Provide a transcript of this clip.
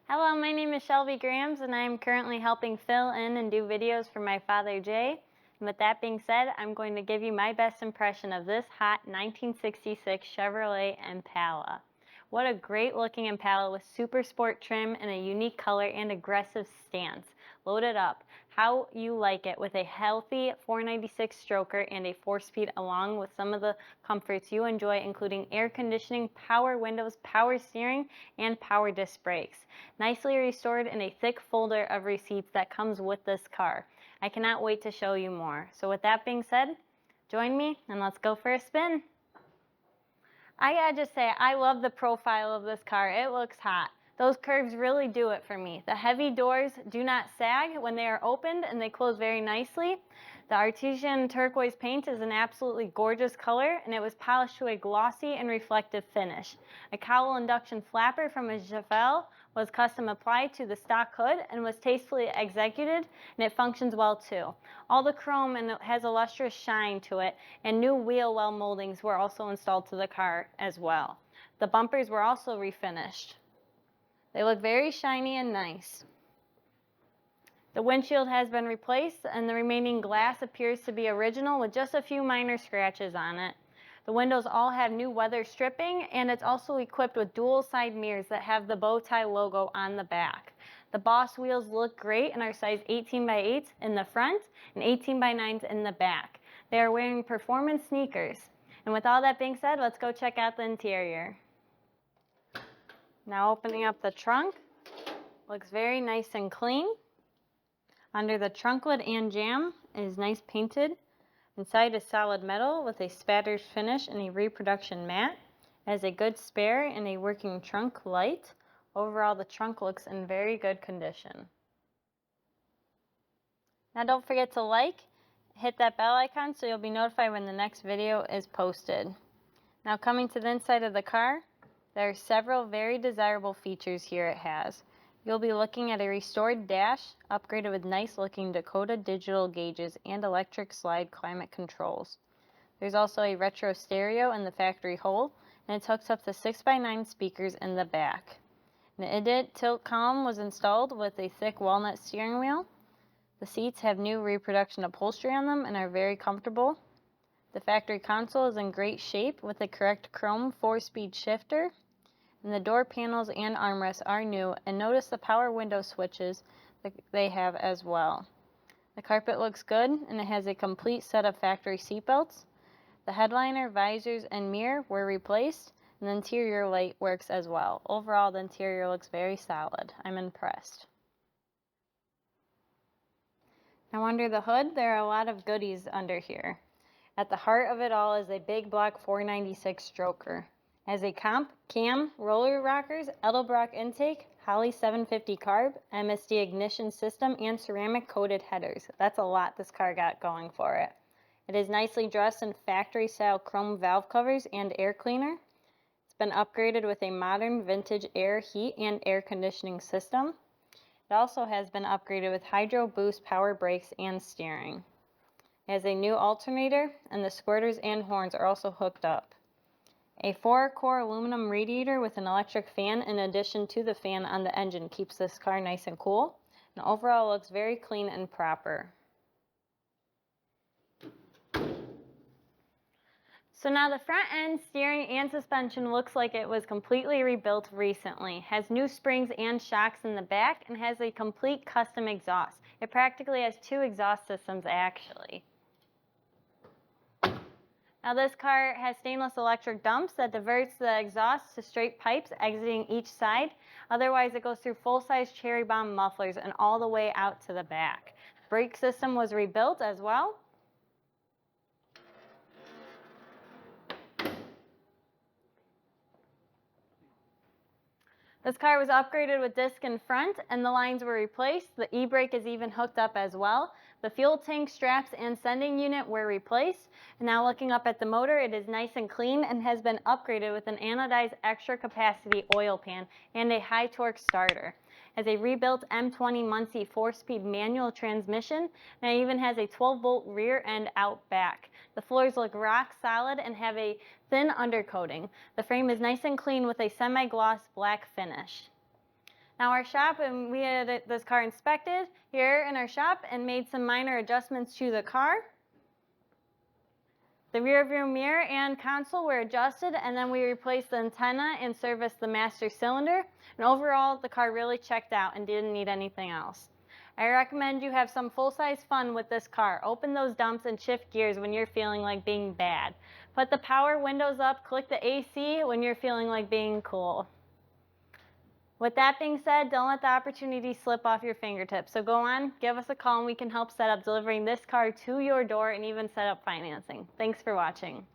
Hello, my name is Shelby Grams, and I am currently helping fill in and do videos for my father, Jay. And with that being said, I'm going to give you my best impression of this hot 1966 Chevrolet Impala. What a great looking Impala with super sport trim and a unique color and aggressive stance. Loaded up. How you like it with a healthy 496 stroker and a 4-speed along with some of the comforts you enjoy, including air conditioning, power windows, power steering, and power disc brakes. Nicely restored in a thick folder of receipts that comes with this car. I cannot wait to show you more. So with that being said, join me and let's go for a spin. I gotta just say, I love the profile of this car. It looks hot. Those curves really do it for me. The heavy doors do not sag when they are opened and they close very nicely. The Artesian turquoise paint is an absolutely gorgeous color and it was polished to a glossy and reflective finish. A cowl induction flapper from a Chevelle was custom applied to the stock hood and was tastefully executed, and it functions well too. All the chrome and it has a lustrous shine to it, and new wheel well moldings were also installed to the car as well. The bumpers were also refinished. They look very shiny and nice. The windshield has been replaced and the remaining glass appears to be original with just a few minor scratches on it. The windows all have new weather stripping and it's also equipped with dual side mirrors that have the bow tie logo on the back. The Boss wheels look great and are size 18x8 in the front and 18x9s in the back. They are wearing performance sneakers. And with all that being said, let's go check out the interior. Now opening up the trunk, looks very nice and clean. Under the trunk lid and jamb is nice painted. Inside is solid metal with a spattered finish and a reproduction mat. It has a good spare and a working trunk light. Overall, the trunk looks in very good condition. Now don't forget to hit that bell icon so you'll be notified when the next video is posted. Now coming to the inside of the car, there are several very desirable features here it has. You'll be looking at a restored dash, upgraded with nice looking Dakota digital gauges and electric slide climate controls. There's also a retro stereo in the factory hole, and it's hooked up to 6x9 speakers in the back. An IDIT tilt column was installed with a thick walnut steering wheel. The seats have new reproduction upholstery on them and are very comfortable. The factory console is in great shape with the correct chrome 4-speed shifter. And the door panels and armrests are new, and notice the power window switches that they have as well. The carpet looks good and it has a complete set of factory seatbelts. The headliner, visors, and mirror were replaced, and the interior light works as well. Overall, the interior looks very solid. I'm impressed. Now under the hood, there are a lot of goodies under here. At the heart of it all is a big block 496 stroker. Has a cam, roller rockers, Edelbrock intake, Holley 750 carb, MSD ignition system, and ceramic coated headers. That's a lot this car got going for it. It is nicely dressed in factory style chrome valve covers and air cleaner. It's been upgraded with a modern vintage air heat and air conditioning system. It also has been upgraded with hydro boost power brakes and steering. It has a new alternator, and the squirters and horns are also hooked up. A 4-core aluminum radiator with an electric fan in addition to the fan on the engine keeps this car nice and cool, and overall looks very clean and proper. So now the front end, steering, and suspension looks like it was completely rebuilt recently. Has new springs and shocks in the back and has a complete custom exhaust. It practically has 2 exhaust systems actually. Now this car has stainless electric dumps that diverts the exhaust to straight pipes exiting each side. Otherwise it goes through full-size cherry bomb mufflers and all the way out to the back. Brake system was rebuilt as well. This car was upgraded with disc in front and the lines were replaced. The e-brake is even hooked up as well. The fuel tank straps and sending unit were replaced. And now looking up at the motor, it is nice and clean and has been upgraded with an anodized extra capacity oil pan and a high torque starter. Has a rebuilt M20 Muncie 4-speed manual transmission, and it even has a 12-volt rear end out back. The floors look rock solid and have a thin undercoating. The frame is nice and clean with a semi-gloss black finish. Now our shop, and we had this car inspected here in our shop and made some minor adjustments to the car. The rear view mirror and console were adjusted, and then we replaced the antenna and serviced the master cylinder. And overall, the car really checked out and didn't need anything else. I recommend you have some full-size fun with this car. Open those dumps and shift gears when you're feeling like being bad. Put the power windows up, click the AC when you're feeling like being cool. With that being said, don't let the opportunity slip off your fingertips. So go on, give us a call, and we can help set up delivering this car to your door and even set up financing. Thanks for watching.